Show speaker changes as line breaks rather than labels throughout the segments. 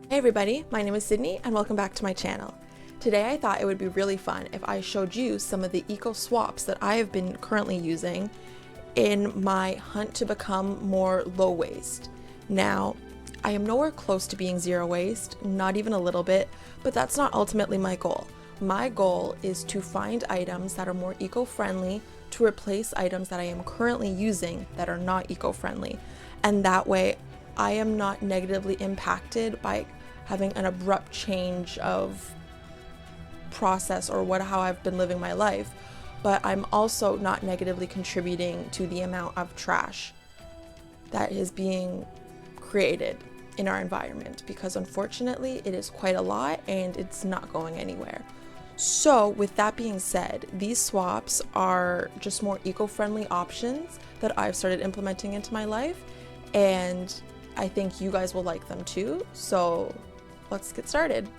Hey everybody, my name is Sydney and welcome back to my channel. Today I thought it would be really fun if I showed you some of the eco swaps that I have been currently using in my hunt to become more low waste. Now, I am nowhere close to being zero waste, not even a little bit, but that's not ultimately my goal. My goal is to find items that are more eco-friendly to replace items that I am currently using that are not eco-friendly. And that way I am not negatively impacted by having an abrupt change of process or how I've been living my life, but I'm also not negatively contributing to the amount of trash that is being created in our environment, because unfortunately it is quite a lot and it's not going anywhere. So with that being said, these swaps are just more eco-friendly options that I've started implementing into my life, and I think you guys will like them too. So let's get started.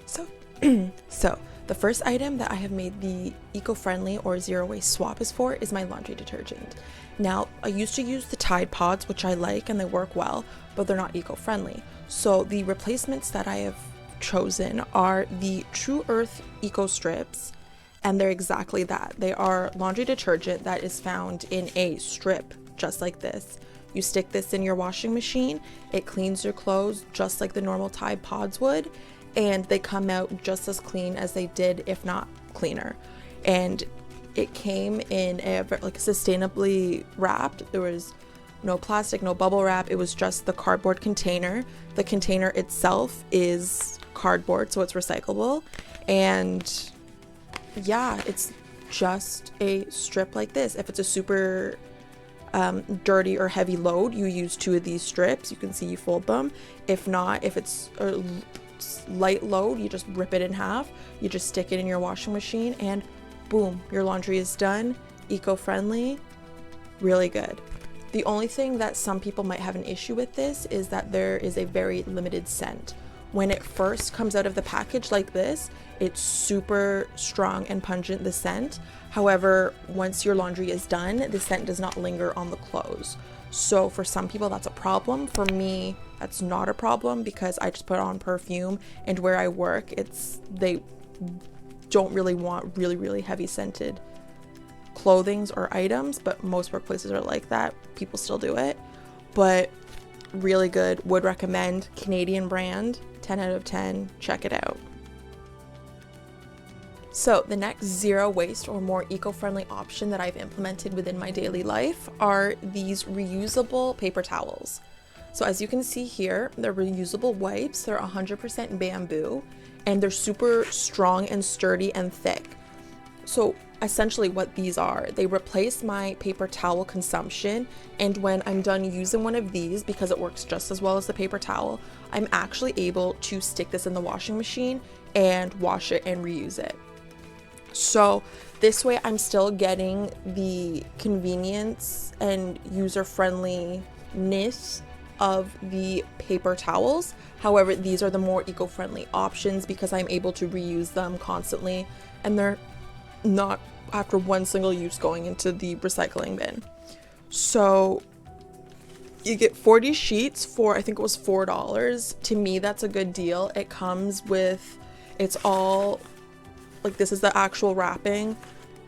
So the first item that I have made the eco-friendly or zero waste swap is my laundry detergent. Now, I used to use the Tide Pods, which I like and they work well, but they're not eco-friendly. So the replacements that I have chosen are the Tru Earth Eco Strips, and they're exactly that. They are laundry detergent that is found in a strip just like this. You stick this in your washing machine, it cleans your clothes just like the normal Tide Pods would, and they come out just as clean as they did, if not cleaner. And it came in a sustainably wrapped. There was no plastic, no bubble wrap. It was just the cardboard container. The container itself is cardboard, so it's recyclable. And yeah, it's just a strip like this. If it's a super dirty or heavy load, you use 2 of these strips. You can see you fold them. If not, if it's a light load, you just rip it in half. You just stick it in your washing machine and boom, your laundry is done. Eco-friendly, really good. The only thing that some people might have an issue with this is that there is a very limited scent. When it first comes out of the package like this, it's super strong and pungent, the scent. However, once your laundry is done, the scent does not linger on the clothes. So for some people that's a problem. For me, that's not a problem because I just put on perfume, and where I work, they don't really want really heavy scented clothings or items, but most workplaces are like that. People still do it, but really good. Would recommend. Canadian brand, 10 out of 10. Check it out. So the next zero waste or more eco-friendly option that I've implemented within my daily life are these reusable paper towels. So as you can see here, they're reusable wipes. They're 100% bamboo and they're super strong and sturdy and thick. So essentially what these are, they replace my paper towel consumption, and when I'm done using one of these, because it works just as well as the paper towel, I'm actually able to stick this in the washing machine and wash it and reuse it. So this way I'm still getting the convenience and user-friendliness of the paper towels. However, these are the more eco-friendly options because I'm able to reuse them constantly and they're not after one single use going into the recycling bin. So you get 40 sheets for, I think it was $4. To me, that's a good deal. It comes with, it's all like, this is the actual wrapping,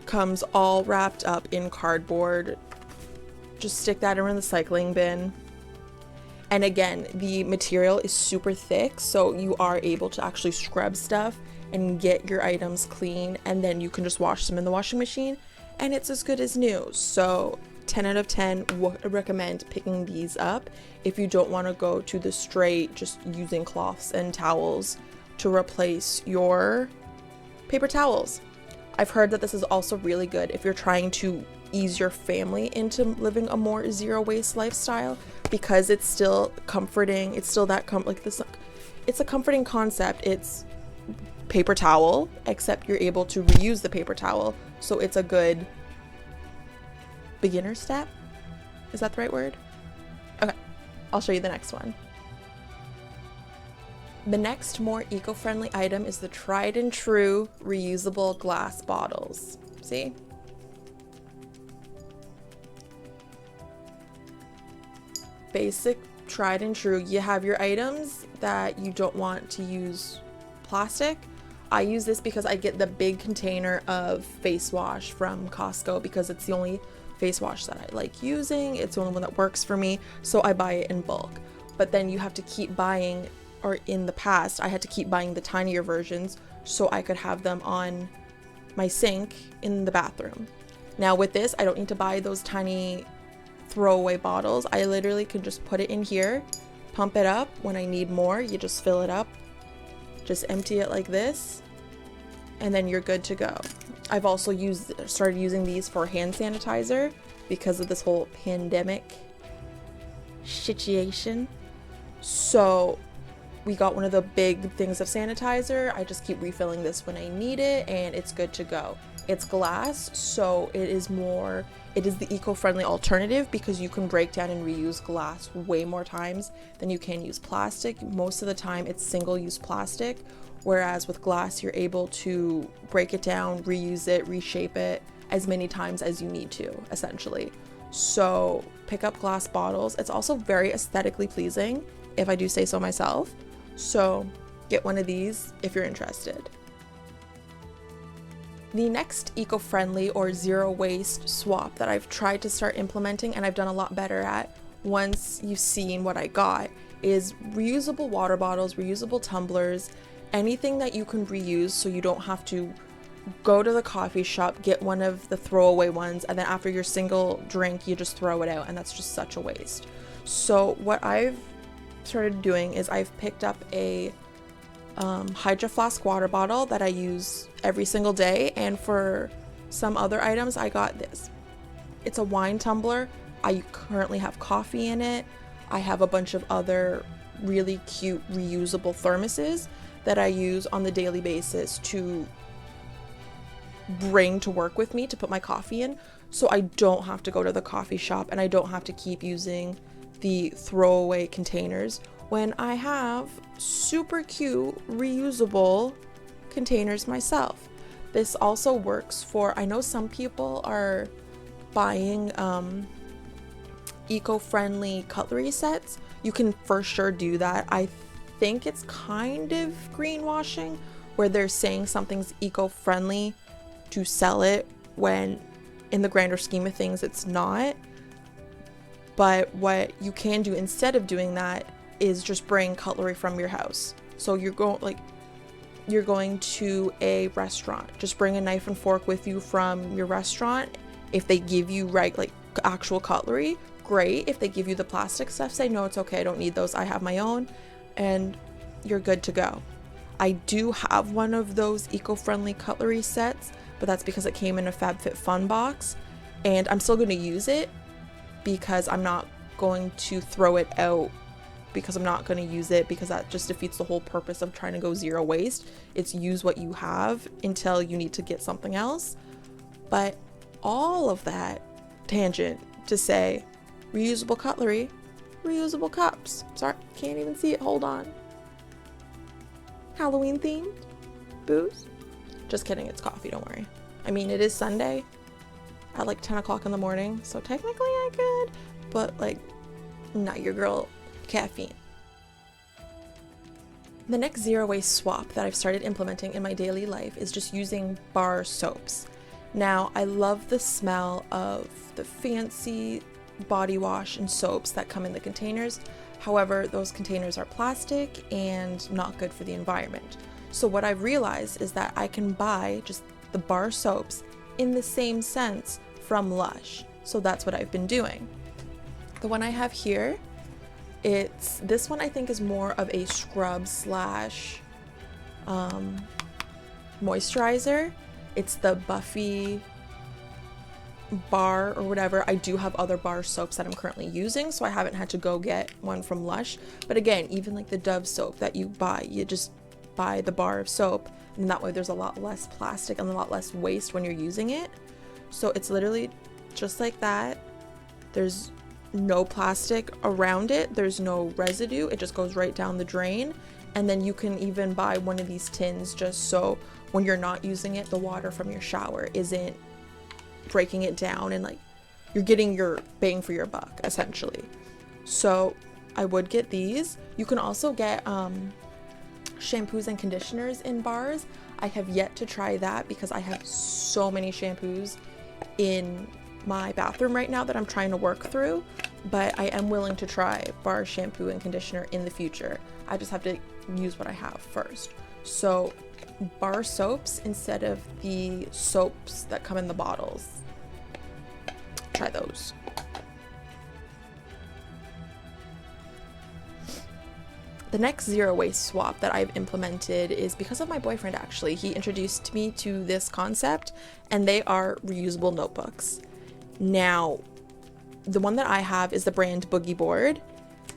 comes all wrapped up in cardboard. Just stick that in the recycling bin. And again, the material is super thick, so you are able to actually scrub stuff and get your items clean, and then you can just wash them in the washing machine and it's as good as new. So 10 out of 10 would recommend picking these up if you don't want to go to the straight just using cloths and towels to replace your paper towels. I've heard that this is also really good if you're trying to ease your family into living a more zero waste lifestyle, because it's still comforting. It's still that it's a comforting concept. It's paper towel, except you're able to reuse the paper towel. So it's a good beginner step. Is that the right word? Okay, I'll show you the next one. The next more eco-friendly item is the tried and true reusable glass bottles. See? tried and true. You have your items that you don't want to use plastic. I use this because I get the big container of face wash from Costco because it's the only face wash that I like using. It's the only one that works for me, so I buy it in bulk. But then you have to keep buying, or in the past, I had to keep buying the tinier versions so I could have them on my sink in the bathroom. Now with this, I don't need to buy those tiny throwaway bottles. I literally can just put it in here, pump it up. When I need more, you just fill it up, just empty it like this, and then you're good to go. I've also started using these for hand sanitizer because of this whole pandemic situation. So we got one of the big things of sanitizer. I just keep refilling this when I need it, and it's good to go. It's glass, so it is the eco-friendly alternative because you can break down and reuse glass way more times than you can use plastic. Most of the time it's single-use plastic, whereas with glass you're able to break it down, reuse it, reshape it as many times as you need to, essentially. So pick up glass bottles. It's also very aesthetically pleasing, if I do say so myself. So get one of these if you're interested. The next eco-friendly or zero waste swap that I've tried to start implementing, and I've done a lot better at once you've seen what I got, is reusable water bottles, reusable tumblers, anything that you can reuse so you don't have to go to the coffee shop, get one of the throwaway ones, and then after your single drink you just throw it out, and that's just such a waste. So what I've started doing is I've picked up a Hydro Flask water bottle that I use every single day, and for some other items I got this. It's a wine tumbler. I currently have coffee in it. I have a bunch of other really cute reusable thermoses that I use on the daily basis to bring to work with me to put my coffee in, so I don't have to go to the coffee shop and I don't have to keep using the throwaway containers when I have super cute reusable containers myself. This also works for, I know some people are buying eco-friendly cutlery sets. You can for sure do that. I think it's kind of greenwashing where they're saying something's eco-friendly to sell it when in the grander scheme of things it's not. But what you can do instead of doing that is just bring cutlery from your house. So you're going to a restaurant, just bring a knife and fork with you from your restaurant. If they give you actual cutlery, great. If they give you the plastic stuff, say no, it's okay, I don't need those, I have my own, and you're good to go. I do have one of those eco-friendly cutlery sets, but that's because it came in a FabFitFun box, and I'm still going to use it because I'm not going to throw it out because I'm not going to use it, because that just defeats the whole purpose of trying to go zero waste. It's use what you have until you need to get something else. But all of that tangent to say reusable cutlery, reusable cups. Sorry, can't even see it, hold on. Halloween themed booze. Just kidding, it's coffee, don't worry. I mean, it is Sunday at like 10 o'clock in the morning, so technically I could, but like, not your girl caffeine. The next zero waste swap that I've started implementing in my daily life is just using bar soaps. Now, I love the smell of the fancy body wash and soaps that come in the containers. However, those containers are plastic and not good for the environment. So what I've realized is that I can buy just the bar soaps in the same sense from Lush. So that's what I've been doing. The one I have here, this one I think is more of a scrub slash moisturizer. It's the Buffy bar or whatever. I do have other bar soaps that I'm currently using, so I haven't had to go get one from Lush. But again, even like the Dove soap that you buy, you just buy the bar of soap, and that way there's a lot less plastic and a lot less waste when you're using it. So it's literally just like that. There's no plastic around it, there's no residue, it just goes right down the drain. And then you can even buy one of these tins just so when you're not using it, the water from your shower isn't breaking it down, and like you're getting your bang for your buck essentially. So I would get these. You can also get shampoos and conditioners in bars. I have yet to try that because I have so many shampoos in my bathroom right now that I'm trying to work through, but I am willing to try bar shampoo and conditioner in the future. I just have to use what I have first. So bar soaps instead of the soaps that come in the bottles. Try those. The next zero waste swap that I've implemented is because of my boyfriend. Actually, he introduced me to this concept, and they are reusable notebooks. Now, the one that I have is the brand Boogie Board,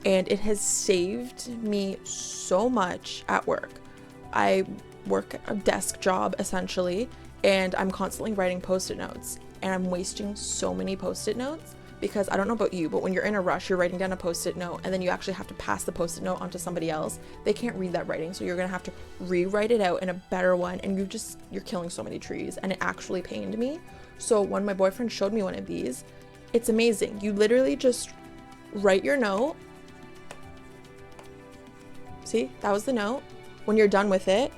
and it has saved me so much at work. I work a desk job essentially, and I'm constantly writing post-it notes, and I'm wasting so many post-it notes because I don't know about you, but when you're in a rush, you're writing down a post-it note and then you actually have to pass the post-it note onto somebody else. They can't read that writing, so you're gonna have to rewrite it out in a better one, and you're killing so many trees, and it actually pained me. So when my boyfriend showed me one of these, it's amazing. You literally just write your note. See, that was the note. When you're done with it,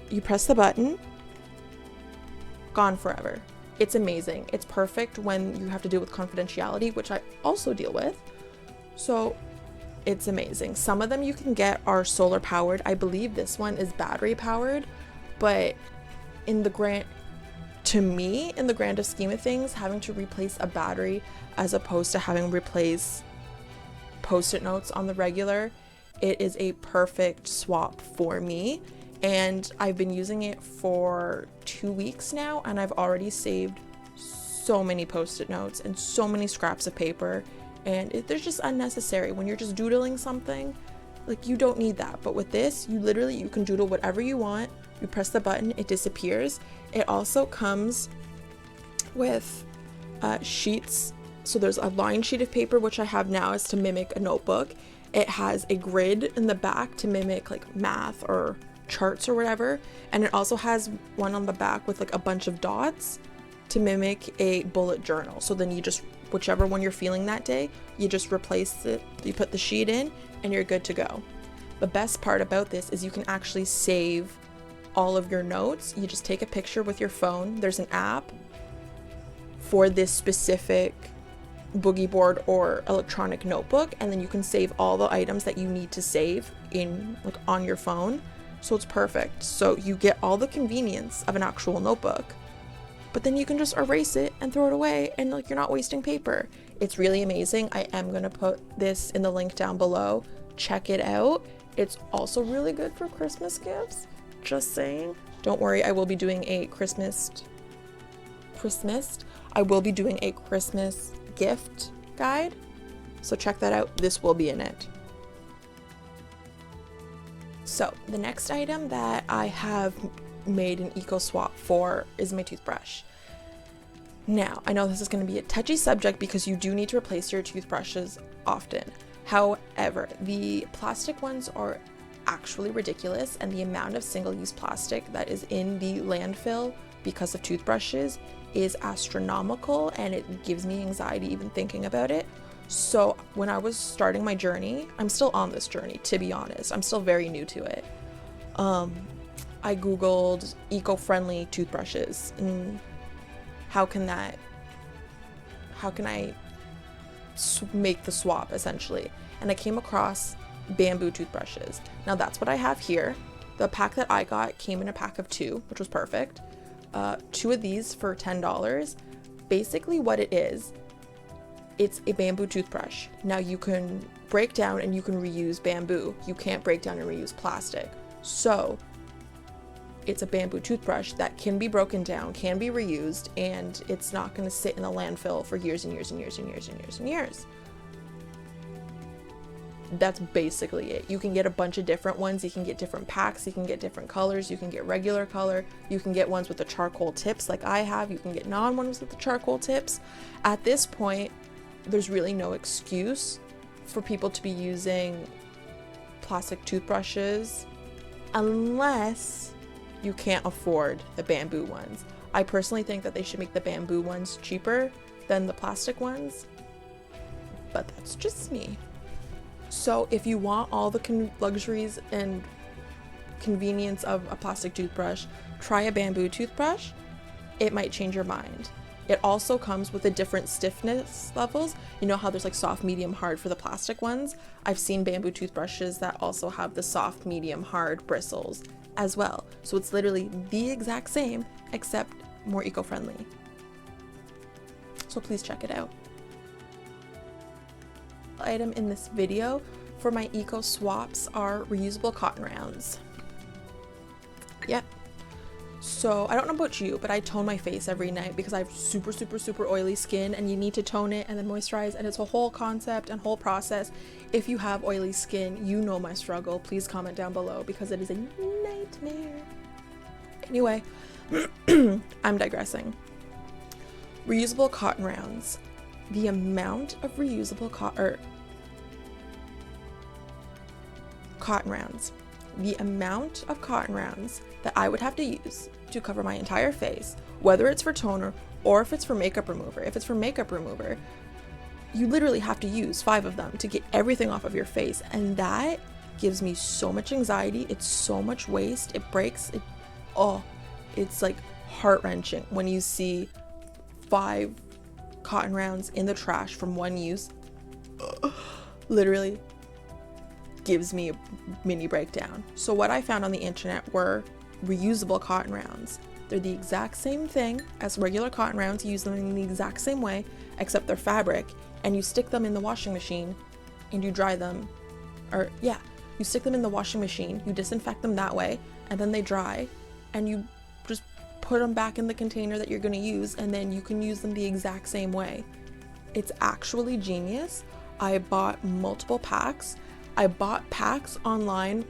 you press the button, gone forever. It's amazing. It's perfect when you have to deal with confidentiality, which I also deal with. So it's amazing. Some of them you can get are solar powered. I believe this one is battery powered, but in the grandest scheme of things, having to replace a battery as opposed to having to replace post-it notes on the regular, it is a perfect swap for me. And I've been using it for 2 weeks now, and I've already saved so many post-it notes and so many scraps of paper, and they're just unnecessary. When you're just doodling something, like, you don't need that. But with this, you can doodle whatever you want. You press the button, it disappears. It also comes with sheets. So there's a lined sheet of paper, which I have now is to mimic a notebook. It has a grid in the back to mimic like math or charts or whatever, and it also has one on the back with like a bunch of dots to mimic a bullet journal. So then you just, whichever one you're feeling that day, you just replace it, you put the sheet in, and you're good to go. The best part about this is you can actually save all of your notes. You just take a picture with your phone. There's an app for this specific boogie board or electronic notebook, and then you can save all the items that you need to save in like on your phone. So it's perfect. So you get all the convenience of an actual notebook, but then you can just erase it and throw it away, and like, you're not wasting paper. It's really amazing. I am going to put this in the link down below. Check it out. It's also really good for Christmas gifts. Just saying. Don't worry, I will be doing a Christmas gift guide. So check that out. This will be in it. So the next item that I have made an eco swap for is my toothbrush. Now, I know this is going to be a touchy subject because you do need to replace your toothbrushes often. However, the plastic ones are actually ridiculous, and the amount of single-use plastic that is in the landfill because of toothbrushes is astronomical, and it gives me anxiety even thinking about it. So when I was starting my journey, I'm still on this journey, to be honest. I'm still very new to it. I Googled eco-friendly toothbrushes and how can I make the swap essentially. And I came across bamboo toothbrushes. Now that's what I have here. The pack that I got came in a pack of 2, which was perfect. 2 of these for $10. Basically what it is, it's a bamboo toothbrush. Now you can break down and you can reuse bamboo. You can't break down and reuse plastic. So it's a bamboo toothbrush that can be broken down, can be reused, and it's not going to sit in the landfill for years and years and years and years and years and years. That's basically it. You can get a bunch of different ones. You can get different packs. You can get different colors. You can get regular color. You can get ones with the charcoal tips like I have. You can get non-ones with the charcoal tips. At this point, there's really no excuse for people to be using plastic toothbrushes unless you can't afford the bamboo ones. I personally think that they should make the bamboo ones cheaper than the plastic ones, but that's just me. So if you want all the luxuries and convenience of a plastic toothbrush, try a bamboo toothbrush. It might change your mind. It also comes with a different stiffness levels. You know how there's like soft, medium, hard for the plastic ones? I've seen bamboo toothbrushes that also have the soft, medium, hard bristles as well. So it's literally the exact same, except more eco-friendly. So please check it out. Item in this video for my eco swaps are reusable cotton rounds. Yep. So I don't know about you, but I tone my face every night because I have super oily skin, and you need to tone it and then moisturize, and it's a whole concept and whole process. If you have oily skin, you know my struggle. Please comment down below because it is a nightmare. Anyway, I'm digressing. Reusable cotton rounds. The amount of reusable cotton rounds. The amount of cotton rounds that I would have to use to cover my entire face, whether it's for toner or if it's for makeup remover. If it's for makeup remover, you literally have to use 5 of them to get everything off of your face, and that gives me so much anxiety. It's so much waste. It breaks it. Oh, it's like heart-wrenching when you see 5 cotton rounds in the trash from one use. Literally gives me a mini breakdown. So what I found on the internet were reusable cotton rounds. They're the exact same thing as regular cotton rounds. You use them in the exact same way, except they're fabric, and you stick them in the washing machine and you dry them. Or yeah, you stick them in the washing machine, you disinfect them that way, and then they dry, and you just put them back in the container that you're going to use, and then you can use them the exact same way. It's actually genius. I bought multiple packs. I bought packs online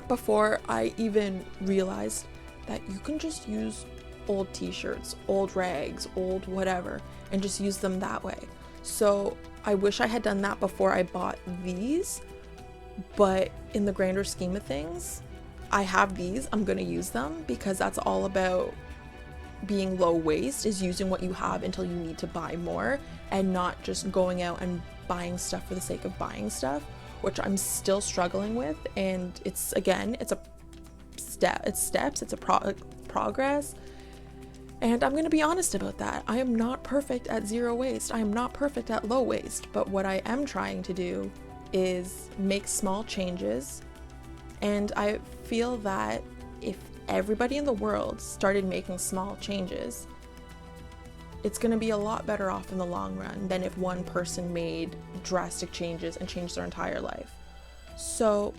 before I even realized that you can just use old t-shirts, old rags, old whatever, and just use them that way. So I wish I had done that before I bought these, but in the grander scheme of things, I have these. I'm gonna use them because that's all about being low waste, is using what you have until you need to buy more, and not just going out and buying stuff for the sake of buying stuff, which I'm still struggling with. And it's a steps, it's a progress, and I'm gonna be honest about that. I am not perfect at zero waste. I am not perfect at low waste, but what I am trying to do is make small changes, and I feel that if everybody in the world started making small changes, it's going to be a lot better off in the long run than if one person made drastic changes and changed their entire life. So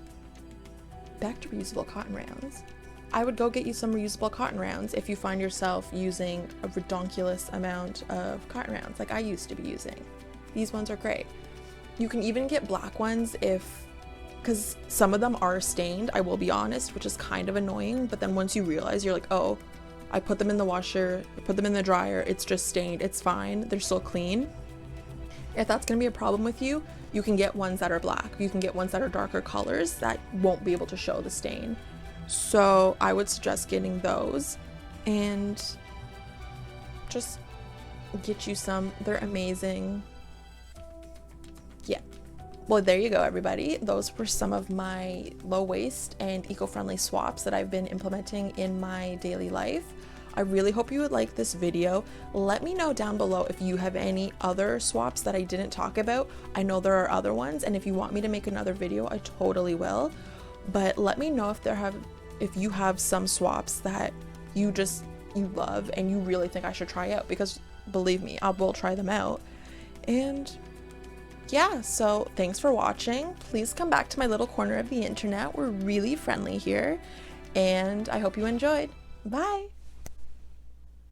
back to reusable cotton rounds. I would go get you some reusable cotton rounds if you find yourself using a redonkulous amount of cotton rounds like I used to be using. These ones are great. You can even get black ones because some of them are stained, I will be honest, which is kind of annoying, but then once you realize, you're like, oh, I put them in the washer, I put them in the dryer, it's just stained, it's fine, they're still clean. If that's gonna be a problem with you, you can get ones that are black. You can get ones that are darker colors that won't be able to show the stain. So I would suggest getting those and just get you some. They're amazing. Yeah. Well, there you go, everybody. Those were some of my low waste and eco-friendly swaps that I've been implementing in my daily life. I really hope you would like this video. Let me know down below if you have any other swaps that I didn't talk about. I know there are other ones, and if you want me to make another video, I totally will. But let me know if you have some swaps that you love and you really think I should try out, because believe me, I will try them out. And yeah, so thanks for watching. Please come back to my little corner of the internet. We're really friendly here, and I hope you enjoyed. Bye.